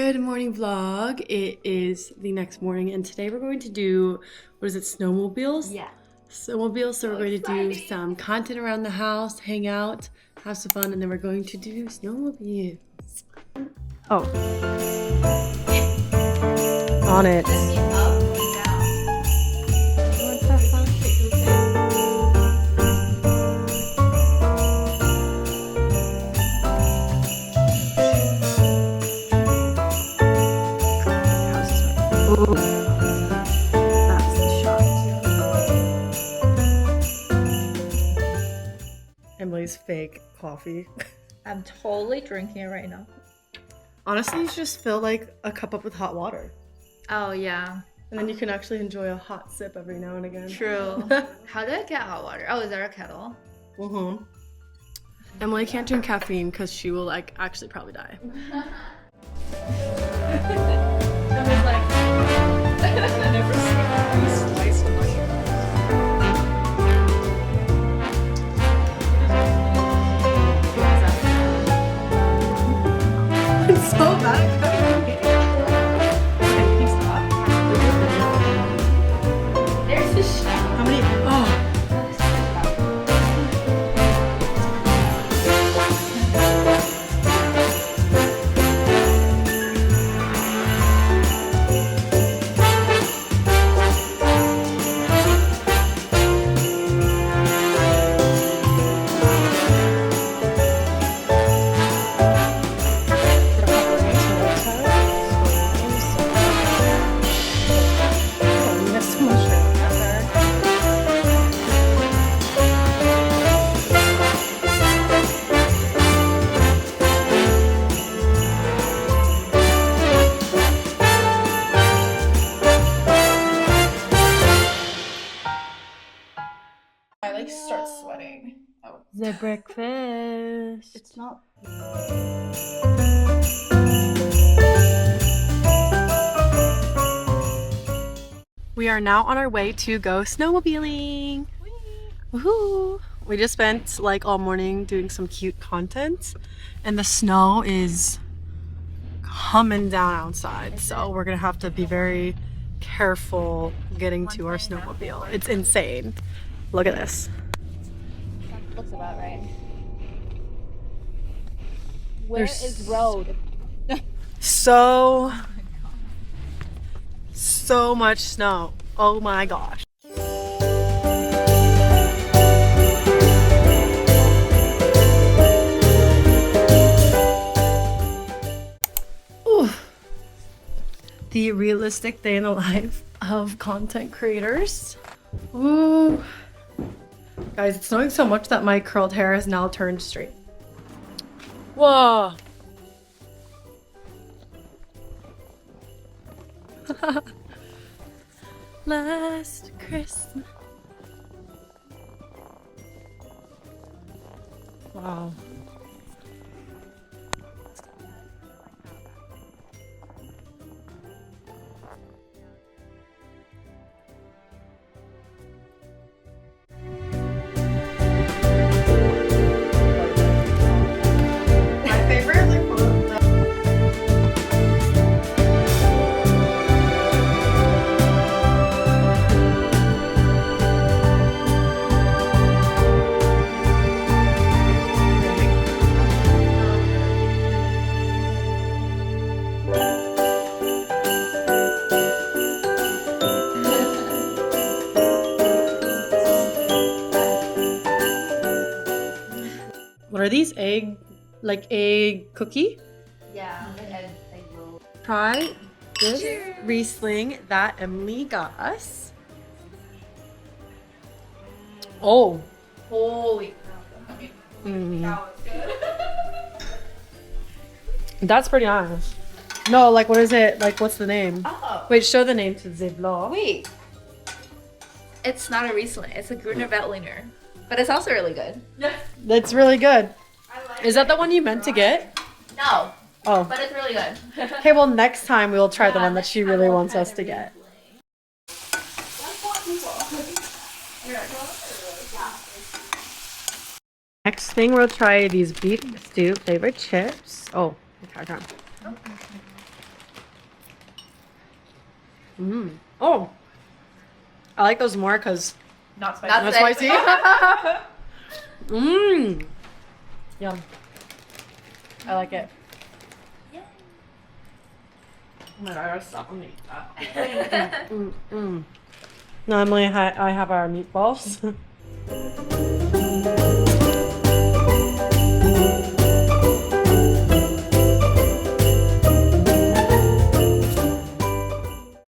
Good morning vlog. It is the next morning and today we're going to do, what is it, snowmobiles? Yeah. Snowmobiles, so we're going to do some content around the house, hang out, have some fun, and then we're going to do snowmobiles. Oh. On it. That's the shot. Emily's fake coffee. I'm totally drinking it right now. Honestly, you just fill like a cup up with hot water. Oh, yeah. And then you can actually enjoy a hot sip every now and again. True. How did I get hot water? Oh, is there a kettle? Mm-hmm. Emily can't drink caffeine because she will like actually probably die. Emily's like, I've never seen these sliced mushrooms. It's so bad. There's the shell. How many? Oh. I like start sweating. Oh. The breakfast. It's not. We are now on our way to go snowmobiling. Woohoo! We just spent like all morning doing some cute content and the snow is coming down outside, so we're gonna have to be very careful getting to our snowmobile. It's insane. Look at this. Looks about right. Where is road? So much snow. Oh my gosh. Ooh. The realistic day in the life of content creators. Ooh. Guys, it's snowing so much that my curled hair has now turned straight. Whoa. Last Christmas. Wow. My favorite, like, one of the what are these? Egg cookie? Yeah, egg roll. Try this Riesling that Emily got us. Oh. Holy Mm. cow, it's good. That's pretty nice. No, like what is it? Like what's the name? Oh. Wait, show the name to the vlog. Wait. It's not a Riesling. It's a Gruner Veltliner. But it's also really good. That's really good. Is that the one you meant to get? No, Oh. but it's really good. Okay, well next time we will try the one that she really wants us to get. Next thing we'll try these beef stew flavored chips. Oh, okay, okay. Mm. Oh, I like those more because Not spicy. Not not spicy. spicy. Mmm. Yum. I like it. Oh my god, I gotta stop and eat that. Normally I have our meatballs.